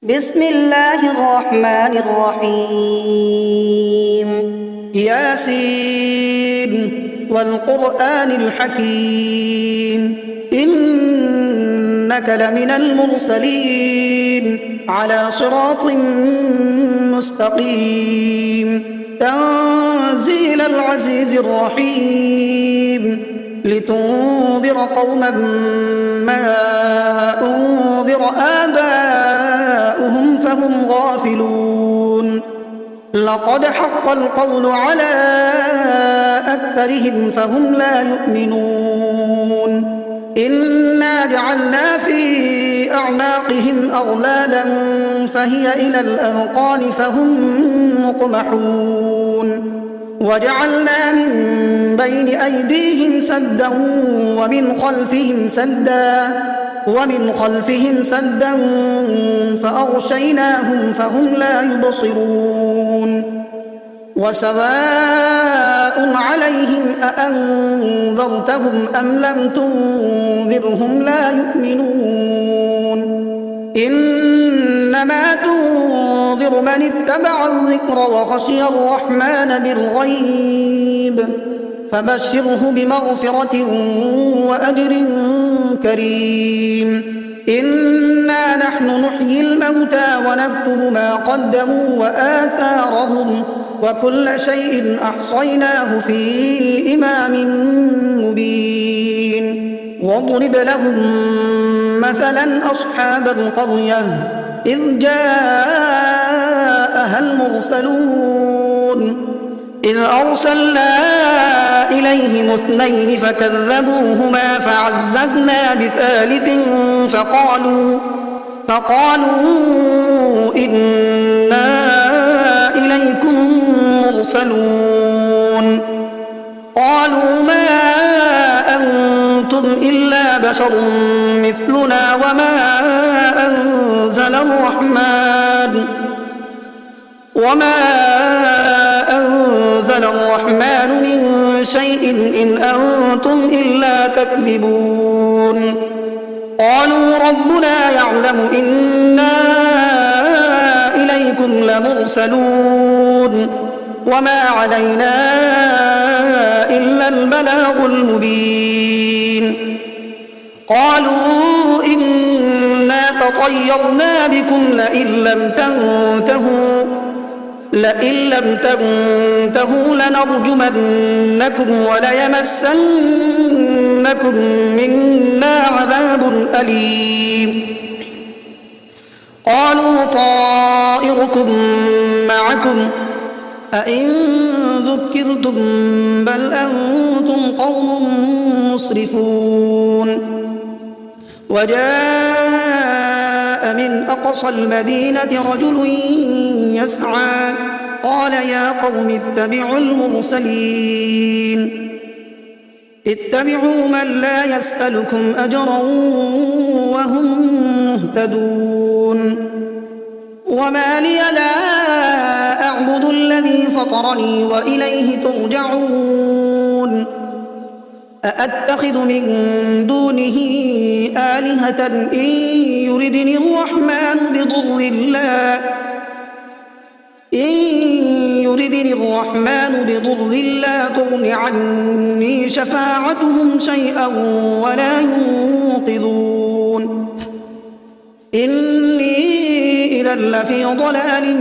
بسم الله الرحمن الرحيم ياسين والقرآن الحكيم إنك لمن المرسلين على صراط مستقيم تنزيل العزيز الرحيم لتنذر قوما ما أنذر آباؤهم فهم غافلون لقد حق القول على أكثرهم فهم لا يؤمنون إنا جعلنا في أعناقهم أغلالا فهي إلى الأذقان فهم مقمحون وجعلنا من بين أيديهم سدا ومن خلفهم سدا فأغشيناهم فهم لا يبصرون وسواء عليهم أأنذرتهم أم لم تنذرهم لا يؤمنون إنما تنذر من اتبع الذكر وخشي الرحمن بالغيب فبشره بمغفرة وأجر كريم إنا نحن نحيي الموتى ونكتب ما قدموا وآثارهم وكل شيء أحصيناه في إمام مبين واضرب لهم مثلا أصحاب القرية إذ جاءها المرسلون إذ أرسلنا إليهم اثنين فكذبوهما فعززنا بثالث فقالوا إنا إليكم مرسلون قالوا ما أنتم إلا بشر مثلنا وما أنزل الرحمن من شيء إن أنتم إلا تكذبون قالوا ربنا يعلم إنا إليكم لمرسلون وما علينا إلا البلاغ المبين قالوا إنا تطيرنا بكم لئن لم تنتهوا لنرجمنكم وليمسنكم منا عذاب أليم قالوا طائركم معكم أئن ذكرتم بل أنتم قوم مسرفون وجاء من أقصى المدينة رجل يسعى قال يا قوم اتبعوا من لا يسألكم أجرا وهم مهتدون وما لي لا أعبد الذي فطرني وإليه ترجعون أأتخذ من دونه آلهة إن يردني الرحمن بضر لا تغن عني شفاعتهم شيئا ولا ينقذون إني إذا لفي ضلال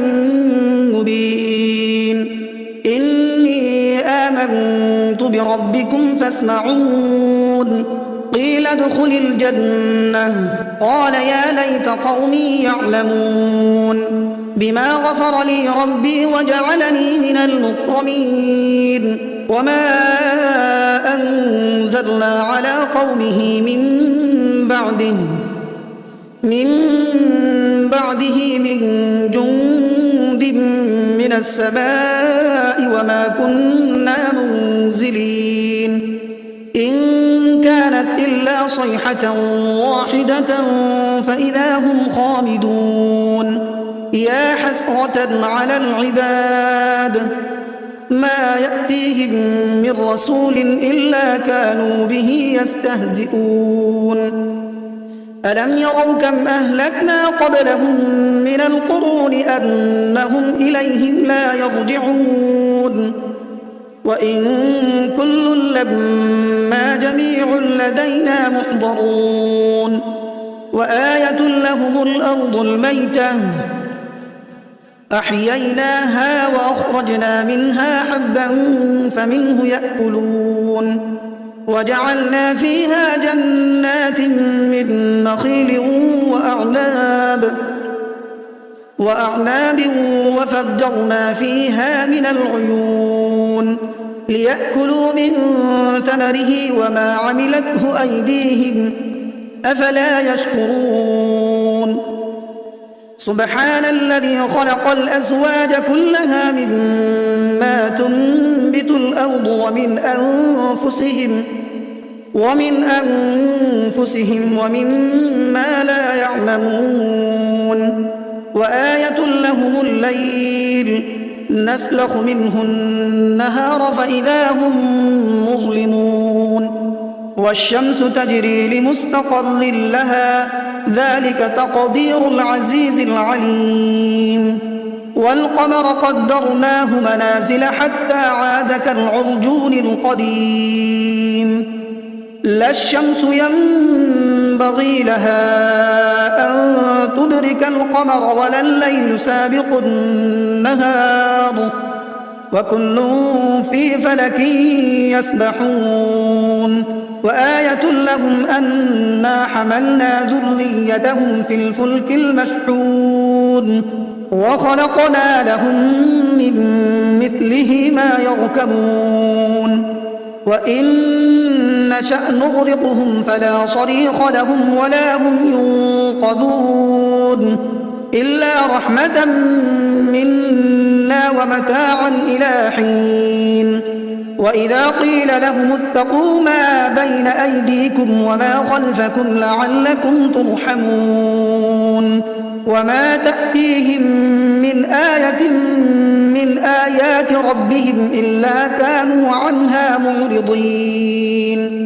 مبين إني آمنت بربكم فاسمعون قيل ادخل الجنة قال يا ليت قومي يعلمون بما غفر لي ربي وجعلني من المكرمين وما أنزلنا على قومه من بعده من جند من السماء وما كنا منزلين إن كانت إلا صيحة واحدة فإذا هم خامدون يا حسرة على العباد ما يأتيهم من رسول إلا كانوا به يستهزئون ألم يروا كم أهلكنا قبلهم من القرون أنهم إليهم لا يرجعون وإن كل لما جميع لدينا محضرون وآية لهم الأرض الميتة أحييناها وأخرجنا منها حبا فمنه يأكلون وجعلنا فيها جنات من نخيل وأعناب وفجرنا فيها من العيون ليأكلوا من ثمره وما عملته أيديهم أفلا يشكرون سبحان الذي خلق الأزواج كلها مما تنبت الأرض ومن أنفسهم ومما لا يعلمون وآية لهم الليل نسلخ منه النهار فإذا هم مظلمون والشمس تجري لمستقر لها ذلك تقدير العزيز العليم والقمر قدرناه منازل حتى عاد كالعرجون القديم لا الشمس ينبغي لها أن تدرك القمر ولا الليل سابق النهار وكل في فلك يسبحون وآية لهم أنا حملنا ذريتهم في الفلك المشحون وخلقنا لهم من مثله ما يركبون وإن نشأ نغرقهم فلا صريخ لهم ولا هم ينقذون إلا رحمة منا ومتاعا إلى حين وإذا قيل لهم اتقوا ما بين أيديكم وما خلفكم لعلكم ترحمون وما تأتيهم من آية من آيات ربهم إلا كانوا عنها معرضين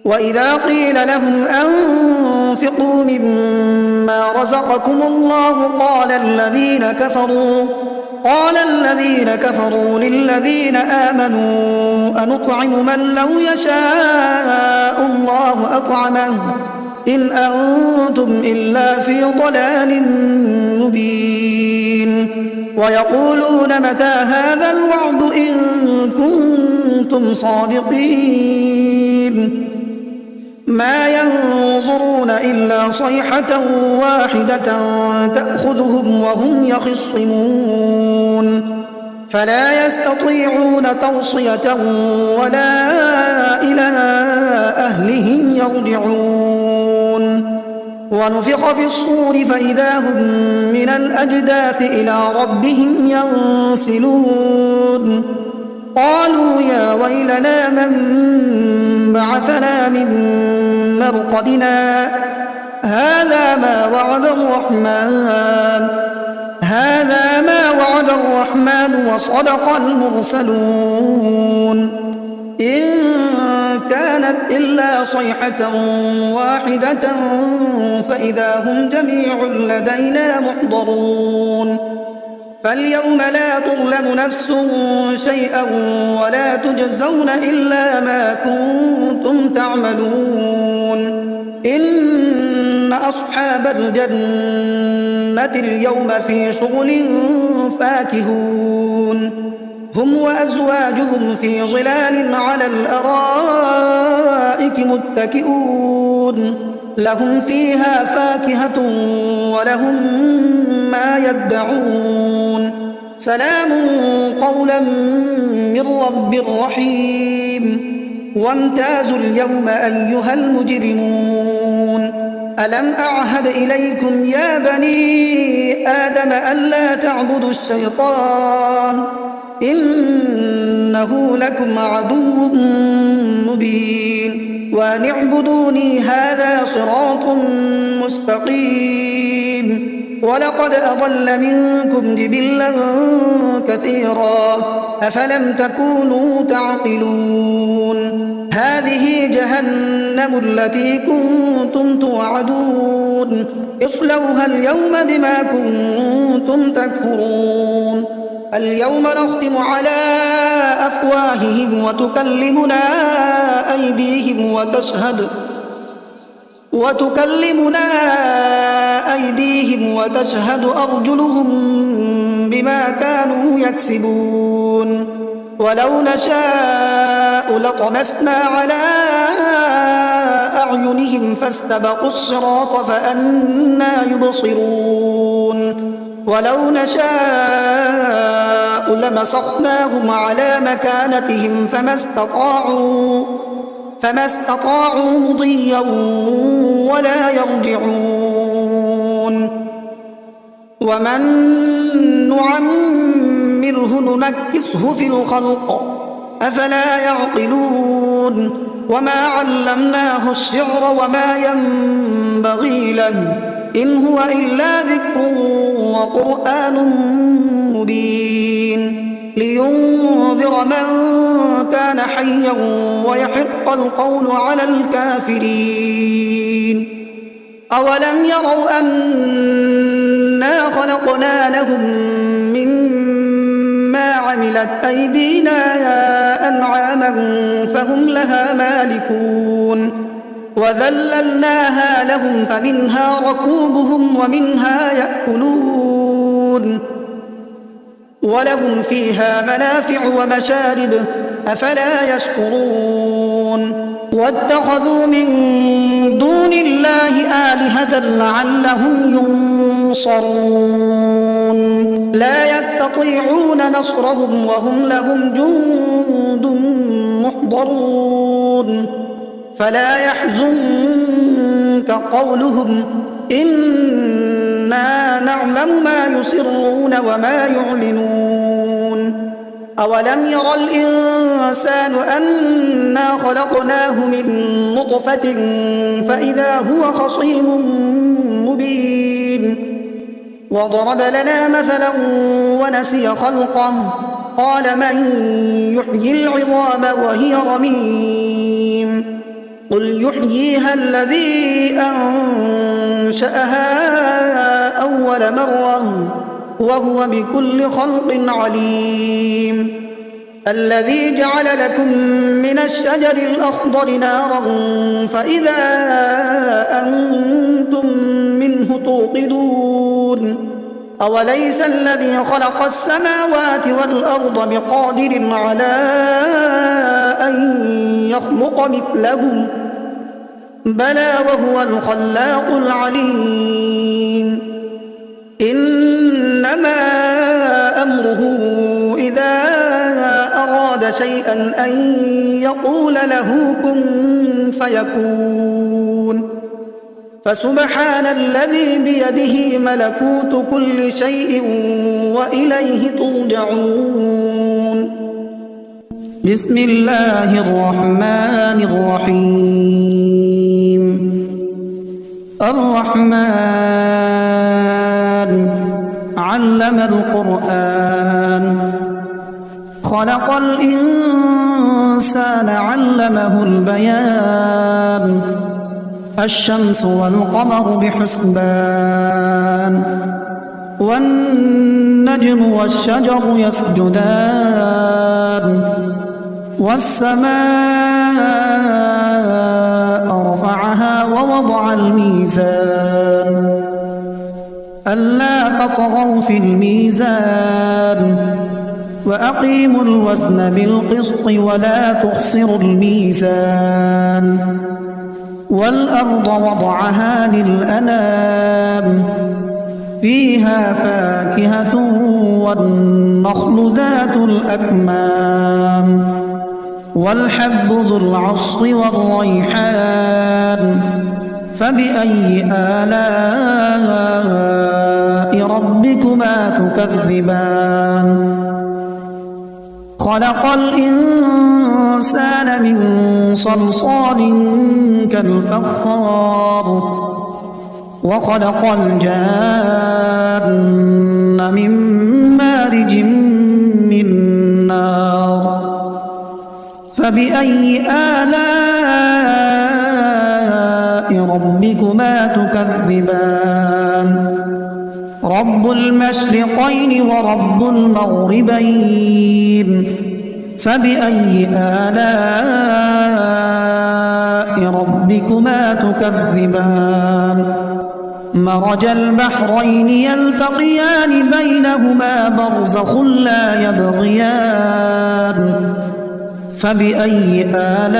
وإذا قيل لهم أنفقوا مما رزقكم الله قال الذين كفروا للذين آمنوا أنطعم من لو يشاء الله أطعمه إن أنتم إلا في ضلال مبين ويقولون متى هذا الوعد إن كنتم صادقين ما ينظرون إلا صيحة واحدة تأخذهم وهم يخصمون فلا يستطيعون توصية ولا إلى أهلهم يرجعون ونفخ في الصور فإذا هم من الأجداث إلى ربهم ينسلون قالوا يا ويلنا من بعثنا من مرقدنا هذا ما وعد الرحمن وصدق المرسلون إن كانت إلا صيحة واحدة فإذا هم جميع لدينا محضرون فاليوم لا تظلم نفس شيئا ولا تجزون إلا ما كنتم تعملون إن أصحاب الجنة اليوم في شغل فاكهون هم وأزواجهم في ظلال على الأرائك متكئون لهم فيها فاكهة ولهم ما يدعون سلام قولا من رب رحيم وامتازوا اليوم أيها المجرمون ألم أعهد إليكم يا بني آدم ألا تعبدوا الشيطان إنه لكم عدو مبين وأن اعبدوني هذا صراط مستقيم ولقد أضل منكم جبلا كثيرا أفلم تكونوا تعقلون هذه جهنم التي كنتم توعدون اصلوها اليوم بما كنتم تكفرون اليوم نختم على أفواههم وتكلمنا أيديهم وتشهد أرجلهم بما كانوا يكسبون ولو نشاء لطمسنا على أعينهم فاستبقوا الصراط فأنى يبصرون ولو نشاء لمسخناهم على مكانتهم فما استطاعوا مضيا ولا يرجعون ومن نعمره ننكسه في الخلق أفلا يعقلون وما علمناه الشعر وما ينبغي له إن هو إلا ذكر وقرآن مبين لينذر من كان حيا ويحق القول على الكافرين أولم يروا أنا خلقنا لهم مما عملت أيدينا أنعاما فهم لها مالكون وذللناها لهم فمنها ركوبهم ومنها يأكلون ولهم فيها منافع ومشارب أفلا يشكرون واتخذوا من دون الله آلهة لعلهم ينصرون لا يستطيعون نصرهم وهم لهم جند محضرون فلا يحزنك قولهم إنا نعلم ما يسرون وما يعلنون أولم ير الإنسان أنا خلقناه من نطفة فإذا هو خصيم مبين وضرب لنا مثلا ونسي خلقه قال من يحيي العظام وهي رميم قل يحييها الذي أنشأها أول مرة وهو بكل خلق عليم الذي جعل لكم من الشجر الأخضر نارا فإذا أنتم منه توقدون أوليس الذي خلق السماوات والأرض بقادر على أن يخلق مثلهم بلى وهو الخلاق العليم إنما أمره إذا أراد شيئا أن يقول له كن فيكون فسبحان الذي بيده ملكوت كل شيء وإليه ترجعون بسم الله الرحمن الرحيم الرحمن علم القرآن خلق الإنسان علمه البيان الشمس والقمر بحسبان والنجم والشجر يسجدان والسماء رفعها ووضع الميزان ألا تطغوا في الميزان وأقيموا الوزن بالقسط ولا تخسروا الميزان والأرض وضعها للأنام فيها فاكهة والنخل ذات الأكمام والحب ذو العصف والريحان فبأي آلاء ربكما تكذبان خلق الإنسان من صلصال كالفخار وخلق الجان من مارج من نار فبأي آلاء ربكما تكذبان رب المشرقين ورب المغربين فبأي آلاء ربكما تكذبان مرج البحرين يلتقيان بينهما برزخ لا يبغيان فبأي آلاء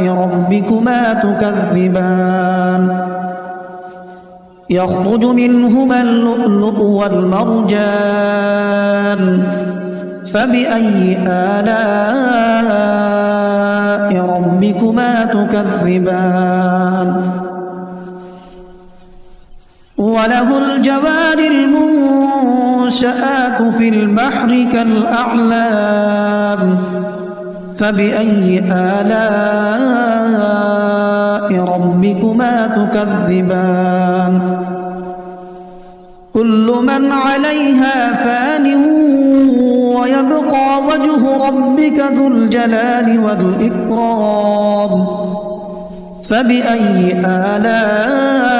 ربكما تكذبان يخرج منهما اللؤلؤ والمرجان فبأي آلاء ربكما تكذبان وله الجوار المنشآت في البحر كالأعلام فبأي آلاء ربكما تكذبان كل من عليها فان ويبقى وجه ربك ذو الجلال والإكرام فبأي آلاء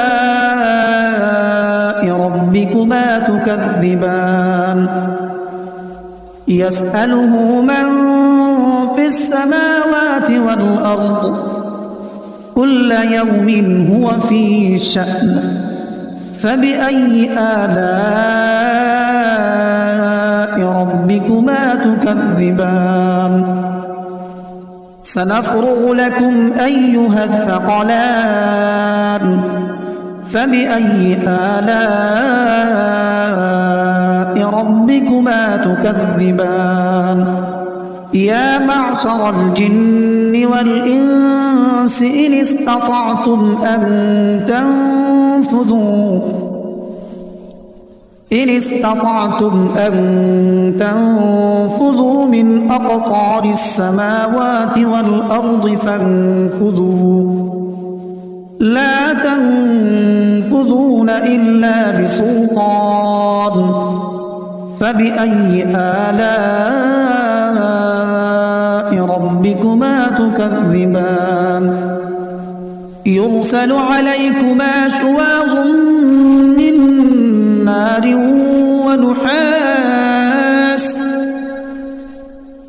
ربكما تكذبان يسأله من في السماوات والأرض كل يوم هو في شأن فبأي آلاء ربكما تكذبان سنفرغ لكم أيها الثقلان فبأي آلاء ربكما تكذبان يا معشر الجن والإنس إن استطعتم أن تنفذوا من أقطار السماوات والأرض فانفذوا لا تنفذون إلا بسلطان فبأي آلاء ربكما تكذبان يرسل عليكما شواظ من نار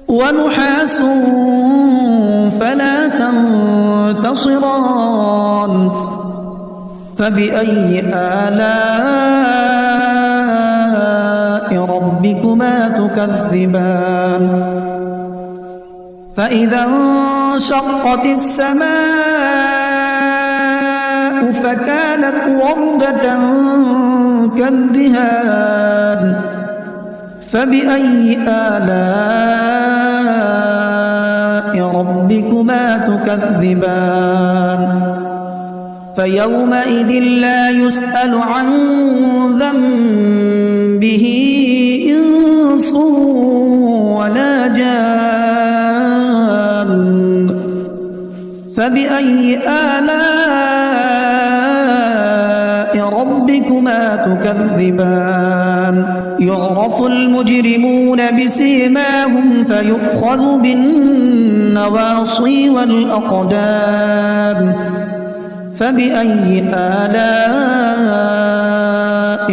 ونحاس فلا تنتصران فبأي آلاء ربكما تكذبان فإذا انشقت السماء فكانت وردة كالدهان فبأي آلاء ربكما تكذبان فيومئذ لا يسأل عن ذنبه إنس ولا جان فبأي آلاء ربكما تكذبان يعرف المجرمون بسيماهم فيؤخذ بالنواصي والأقدام فبأي آلاء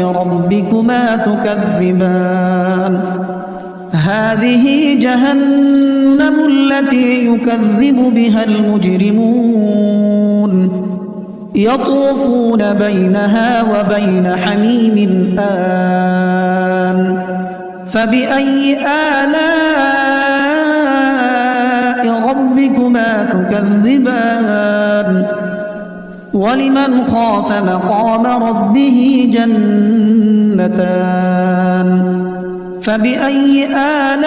ربكما تكذبان هذه جهنم التي يكذب بها المجرمون يطوفون بينها وبين حميم آن فبأي آلاء ربكما تكذبان ولمن خاف مقام ربه جنتان فبأي آلاء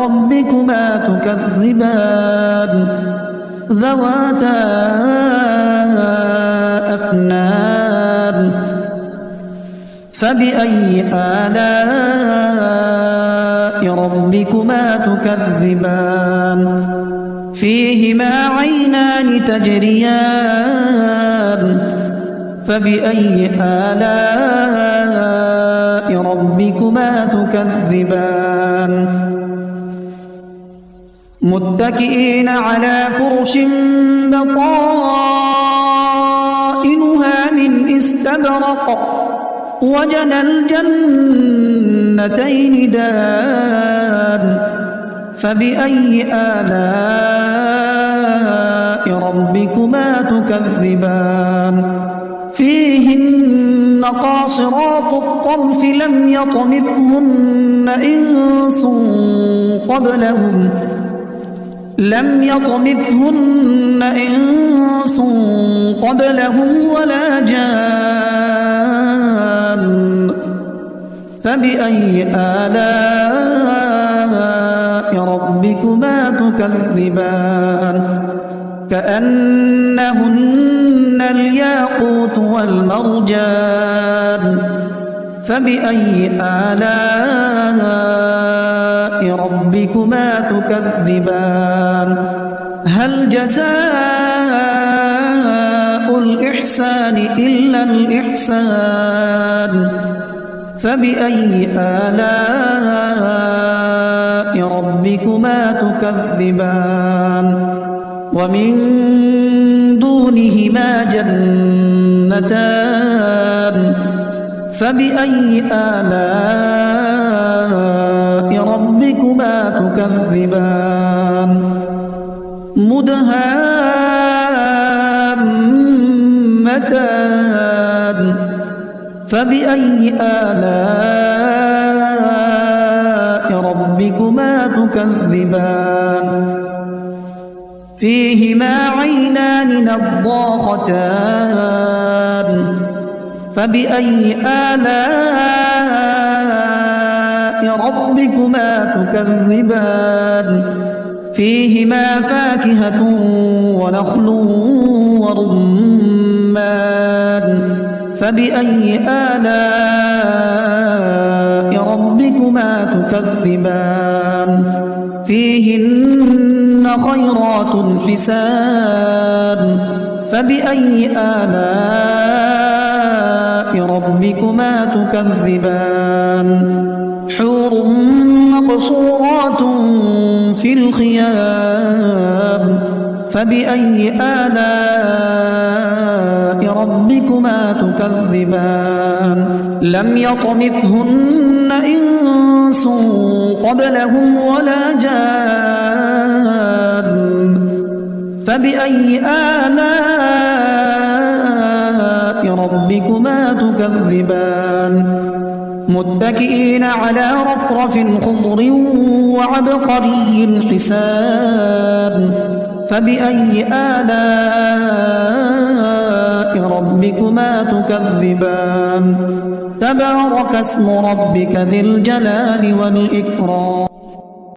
ربكما تكذبان ذواتا أفنان فبأي آلاء ربكما تكذبان فيهما عينان تجريان فبأي آلاء ربكما تكذبان متكئين على فرش بطائنها من استبرق وجنى الجنتين دان فبأي آلاء ربكما تكذبان فيهن قاصرات الطرف لم يطمثهن إنس قبلهم ولا جان فبأي آلاء ربكما تكذبان كأنهن الياقوت والمرجان فبأي آلاء ربكما تكذبان هل جزاء الإحسان إلا الإحسان فبأي آلاء ربكما تكذبان ومن دونهما جنتان فبأي آلاء ربكما تكذبان مدهامتان فبأي آلاء ربكما تكذبان فيهما عينان نضاختان فبأي آلاء ربكما تكذبان فيهما فاكهة ونخل ورمان فبأي آلاء ربكما تكذبان فيهن خيرات حسان فبأي آلاء ربكما تكذبان حور مقصورات في الخيام فبأي آلاء ربكما تكذبان لم يطمثهن إنس قبلهم ولا جان فبأي آلاء ربكما تكذبان متكئين على رفرف خضر وعبقري حسان فبأي آلاء ربكما تكذبان تبارك اسم ربك ذي الجلال والإكرام